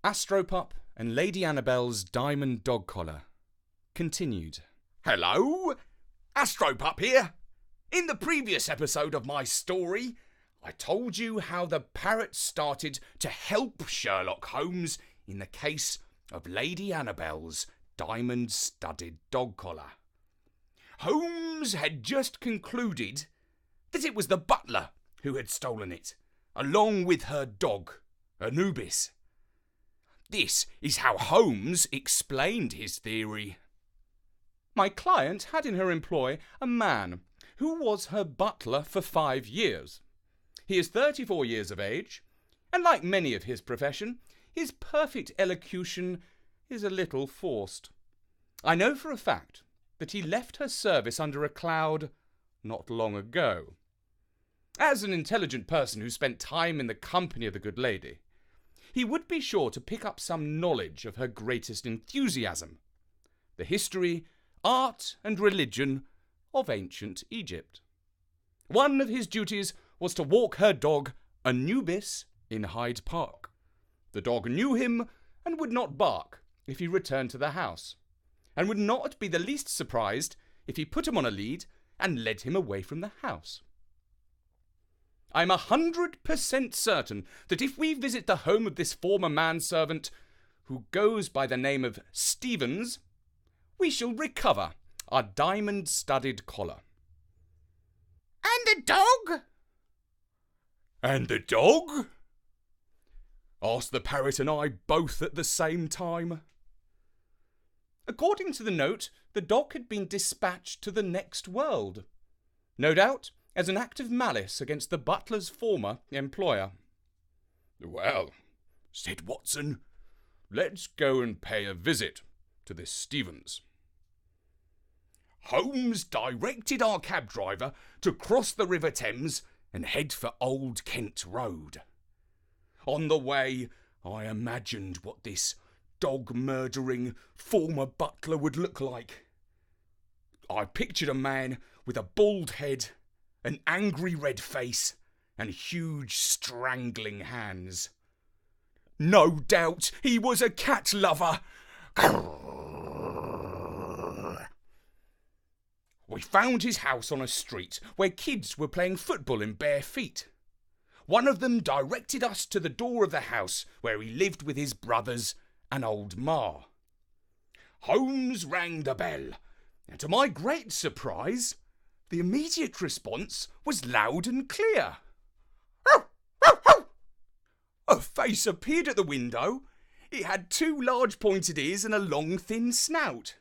Astropup and Lady Annabelle's diamond dog collar. Continued. Hello, Astropup here. In the previous episode of my story, I told you how the parrot started to help Sherlock Holmes in the case of Lady Annabelle's diamond-studded dog collar. Holmes had just concluded that it was the butler who had stolen it, along with her dog, Anubis. This is how Holmes explained his theory. My client had in her employ a man who was her butler for 5 years. He is 34 years of age, and like many of his profession, his perfect elocution is a little forced. I know for a fact that he left her service under a cloud not long ago. As an intelligent person who spent time in the company of the good lady, he would be sure to pick up some knowledge of her greatest enthusiasm, the history, art, and religion of ancient Egypt. One of his duties was to walk her dog, Anubis, in Hyde Park. The dog knew him and would not bark if he returned to the house, and would not be the least surprised if he put him on a lead and led him away from the house. I'm 100% certain that if we visit the home of this former manservant, who goes by the name of Stevens, we shall recover our diamond-studded collar. And the dog? And the dog? Asked the parrot and I both at the same time. According to the note, the dog had been dispatched to the next world. No doubt, as an act of malice against the butler's former employer. Well, said Watson, let's go and pay a visit to this Stevens. Holmes directed our cab driver to cross the River Thames and head for Old Kent Road. On the way, I imagined what this dog-murdering former butler would look like. I pictured a man with a bald head, an angry red face, and huge strangling hands. No doubt he was a cat lover. We found his house on a street where kids were playing football in bare feet. One of them directed us to the door of the house where he lived with his brothers and old Ma. Holmes rang the bell, and to my great surprise, the immediate response was loud and clear. A face appeared at the window. It had 2 large pointed ears and a long thin snout.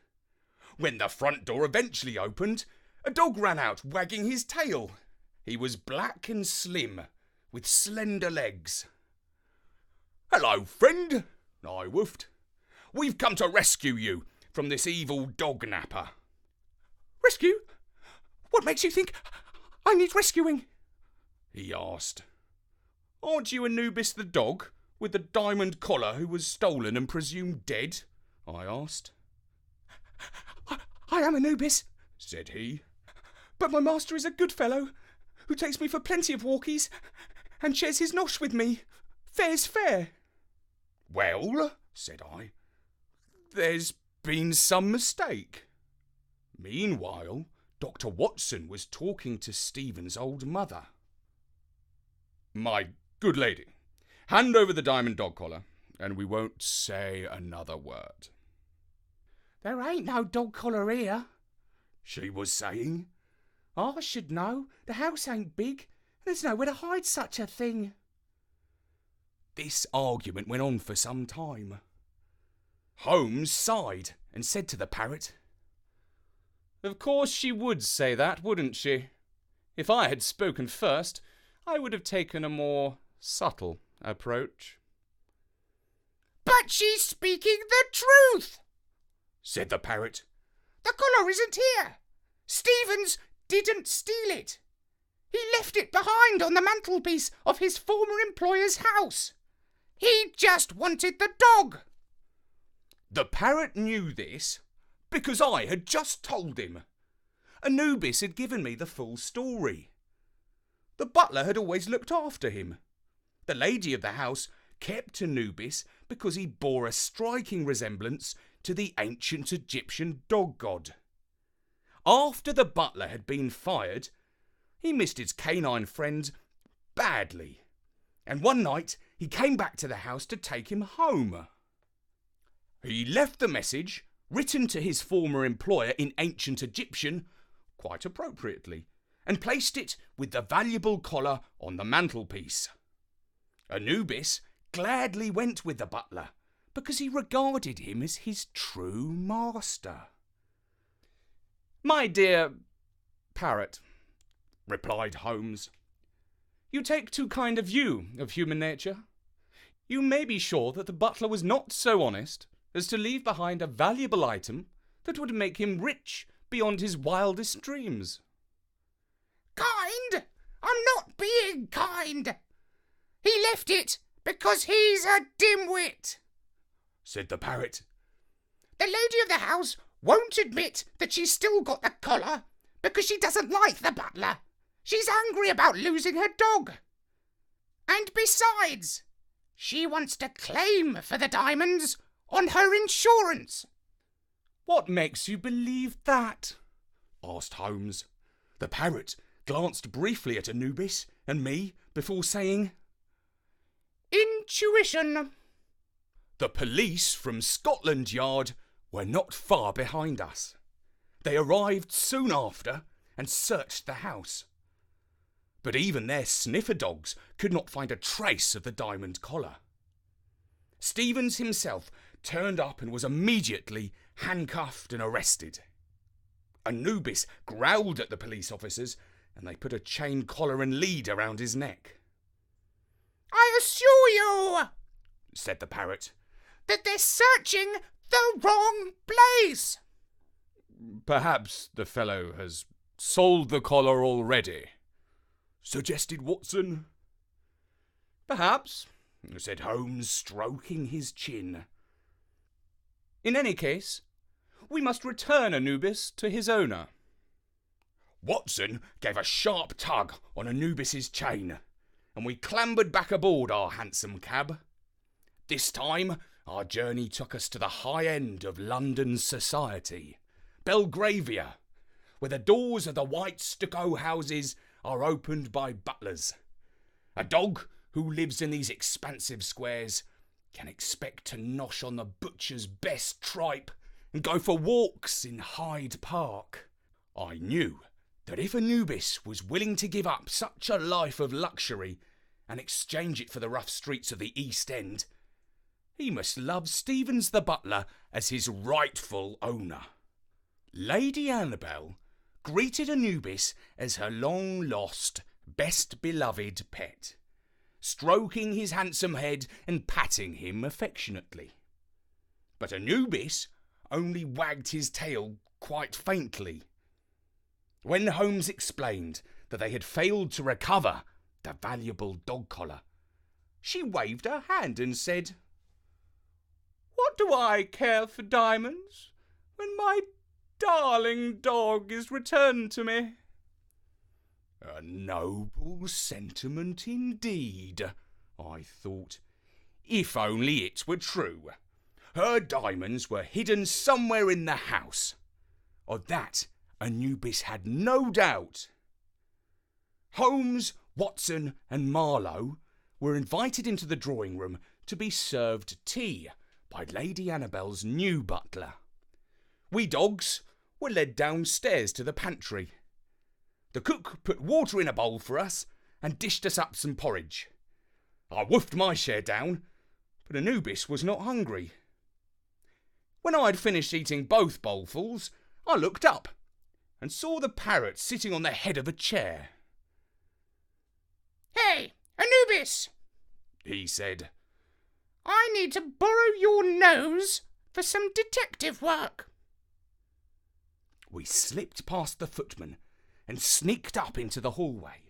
When the front door eventually opened, a dog ran out wagging his tail. He was black and slim, with slender legs. Hello, friend, I woofed. We've come to rescue you from this evil dog napper. Rescue? What makes you think I need rescuing? He asked. Aren't you Anubis the dog, with the diamond collar who was stolen and presumed dead? I asked. I am Anubis, said he. But my master is a good fellow, who takes me for plenty of walkies, and shares his nosh with me. Fair's fair. Well, said I, there's been some mistake. Meanwhile, Dr. Watson was talking to Stephen's old mother. My good lady, hand over the diamond dog collar, and we won't say another word. There ain't no dog collar here, she was saying. I should know. The house ain't big. There's nowhere to hide such a thing. This argument went on for some time. Holmes sighed and said to the parrot, Of course she would say that, wouldn't she? If I had spoken first, I would have taken a more subtle approach. But she's speaking the truth, said the parrot. The collar isn't here. Stevens didn't steal it. He left it behind on the mantelpiece of his former employer's house. He just wanted the dog. The parrot knew this because I had just told him. Anubis had given me the full story. The butler had always looked after him. The lady of the house kept Anubis because he bore a striking resemblance to the ancient Egyptian dog god. After the butler had been fired, he missed his canine friend badly, and one night he came back to the house to take him home. He left the message, written to his former employer in ancient Egyptian, quite appropriately, and placed it with the valuable collar on the mantelpiece. Anubis gladly went with the butler because he regarded him as his true master. "My dear parrot," replied Holmes, "you take too kind a view of human nature. You may be sure that the butler was not so honest as to leave behind a valuable item that would make him rich beyond his wildest dreams." Kind? I'm not being kind. He left it because he's a dimwit, said the parrot. The lady of the house won't admit that she's still got the collar because she doesn't like the butler. She's angry about losing her dog. And besides, she wants to claim for the diamonds on her insurance. "What makes you believe that?" asked Holmes. The parrot glanced briefly at Anubis and me before saying, Intuition. The police from Scotland Yard were not far behind us. They arrived soon after and searched the house. But even their sniffer dogs could not find a trace of the diamond collar. Stevens himself turned up and was immediately handcuffed and arrested. Anubis growled at the police officers and they put a chain collar and lead around his neck. I assure you, said the parrot, that they're searching the wrong place. "Perhaps the fellow has sold the collar already," suggested Watson. "Perhaps," said Holmes, stroking his chin. "In any case, we must return Anubis to his owner." Watson gave a sharp tug on Anubis's chain, and we clambered back aboard our hansom cab. This time, our journey took us to the high end of London society, Belgravia, where the doors of the white stucco houses are opened by butlers. A dog who lives in these expansive squares can expect to nosh on the butcher's best tripe and go for walks in Hyde Park. I knew that if Anubis was willing to give up such a life of luxury and exchange it for the rough streets of the East End, he must love Stevens the butler as his rightful owner. Lady Annabel greeted Anubis as her long-lost, best-beloved pet, stroking his handsome head and patting him affectionately. But Anubis only wagged his tail quite faintly. When Holmes explained that they had failed to recover the valuable dog collar, she waved her hand and said, "What do I care for diamonds when my darling dog is returned to me?" A noble sentiment indeed, I thought. If only it were true. Her diamonds were hidden somewhere in the house. Of that, Anubis had no doubt. Holmes, Watson and Marlowe were invited into the drawing room to be served tea by Lady Annabel's new butler. We dogs were led downstairs to the pantry. The cook put water in a bowl for us and dished us up some porridge. I woofed my share down, but Anubis was not hungry. When I had finished eating both bowlfuls, I looked up and saw the parrot sitting on the head of a chair. Hey, Anubis, he said. I need to borrow your nose for some detective work. We slipped past the footman and sneaked up into the hallway.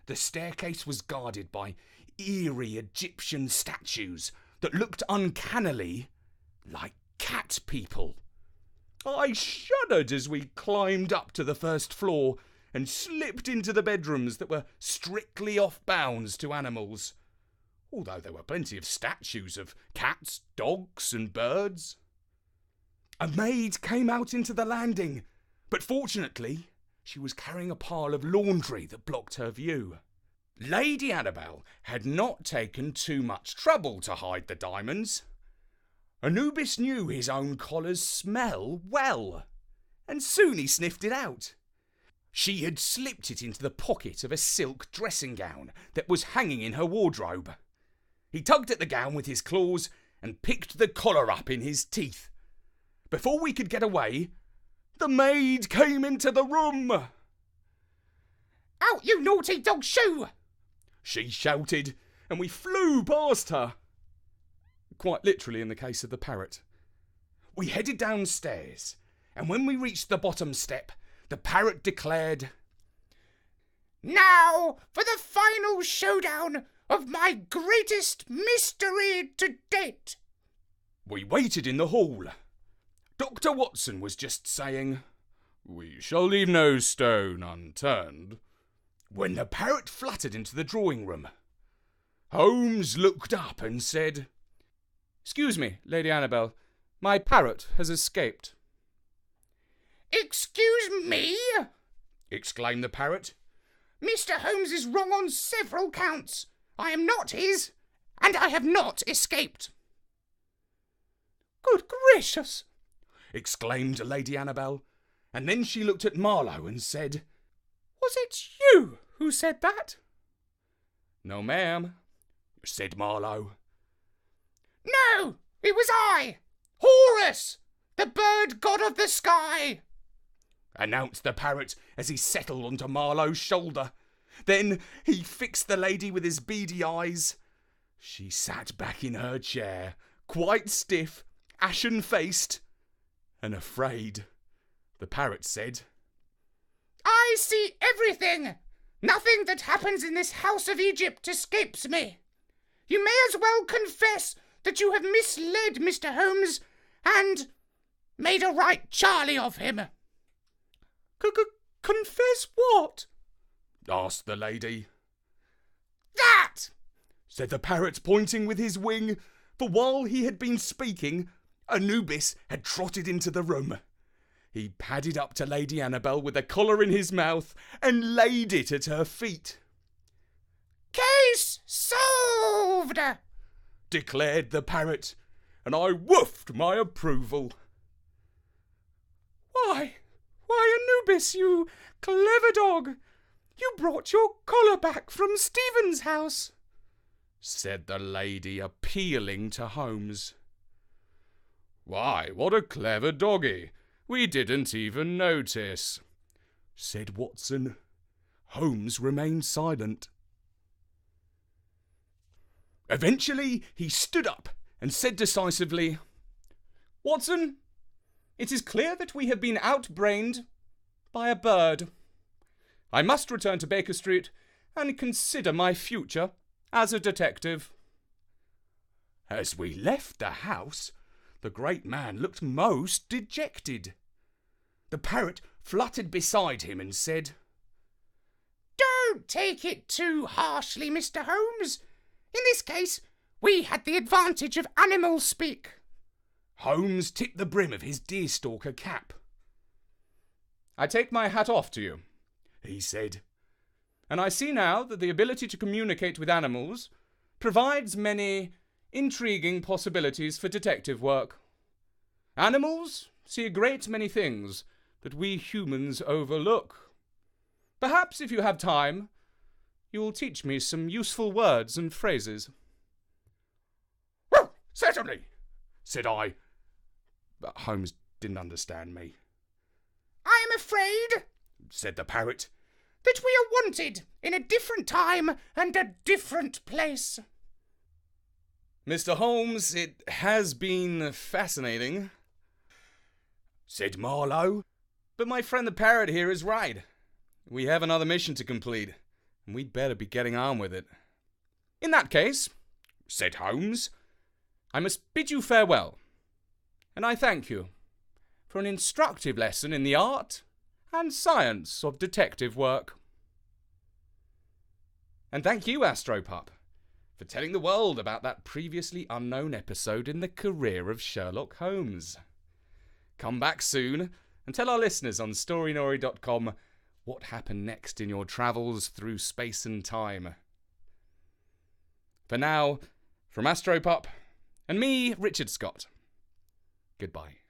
The staircase was guarded by eerie Egyptian statues that looked uncannily like cat people. I shuddered as we climbed up to the first floor and slipped into the bedrooms that were strictly off bounds to animals. although there were plenty of statues of cats, dogs and birds. A maid came out into the landing, but fortunately she was carrying a pile of laundry that blocked her view. Lady Annabel had not taken too much trouble to hide the diamonds. Anubis knew his own collar's smell well, and soon he sniffed it out. She had slipped it into the pocket of a silk dressing gown that was hanging in her wardrobe. He tugged at the gown with his claws and picked the collar up in his teeth. Before we could get away, the maid came into the room. "Out, you naughty dog shoe!" she shouted, and we flew past her. Quite literally in the case of the parrot. We headed downstairs, and when we reached the bottom step, the parrot declared, "Now for the final showdown of my greatest mystery to date." We waited in the hall. Dr. Watson was just saying, "We shall leave no stone unturned," when the parrot fluttered into the drawing room. Holmes looked up and said, "Excuse me, Lady Annabel, my parrot has escaped." "Excuse me?" exclaimed the parrot. "Mr. Holmes is wrong on several counts. I am not his, and I have not escaped." "Good gracious!" exclaimed Lady Annabel, and then she looked at Marlowe and said, "Was it you who said that?" "No, ma'am," said Marlowe. "No, it was I, Horus, the bird god of the sky," announced the parrot as he settled onto Marlowe's shoulder. Then he fixed the lady with his beady eyes. She sat back in her chair, quite stiff, ashen-faced, and afraid. The parrot said, "I see everything. Nothing that happens in this house of Egypt escapes me. You may as well confess that you have misled Mr. Holmes and made a right Charlie of him." Confess what?" asked the lady. "That!" said the parrot, pointing with his wing, for while he had been speaking, Anubis had trotted into the room. He padded up to Lady Annabel with a collar in his mouth and laid it at her feet. "Case solved!" declared the parrot, and I woofed my approval. Why, Anubis, you clever dog! You brought your collar back from Stephen's house," said the lady, appealing to Holmes. "Why, what a clever doggy! We didn't even notice," said Watson. Holmes remained silent. Eventually, he stood up and said decisively, "Watson, it is clear that we have been outbrained by a bird. I must return to Baker Street and consider my future as a detective." As we left the house, the great man looked most dejected. The parrot fluttered beside him and said, "Don't take it too harshly, Mr. Holmes. In this case, we had the advantage of animal speak." Holmes tipped the brim of his deerstalker cap. "I take my hat off to you," he said. "And I see now that the ability to communicate with animals provides many intriguing possibilities for detective work. Animals see a great many things that we humans overlook. Perhaps if you have time, you will teach me some useful words and phrases." "Well, certainly," said I. But Holmes didn't understand me. "I am afraid," said the parrot, "that we are wanted in a different time and a different place." "Mr. Holmes, it has been fascinating," said Marlowe. "but my friend the parrot here is right. We have another mission to complete, and we'd better be getting on with it." "In that case," said Holmes, "I must bid you farewell, and I thank you for an instructive lesson in the art and science of detective work. And thank you, Astropup, for telling the world about that previously unknown episode in the career of Sherlock Holmes. Come back soon and tell our listeners on storynori.com what happened next in your travels through space and time. For now, from Astropup and me, Richard Scott, goodbye.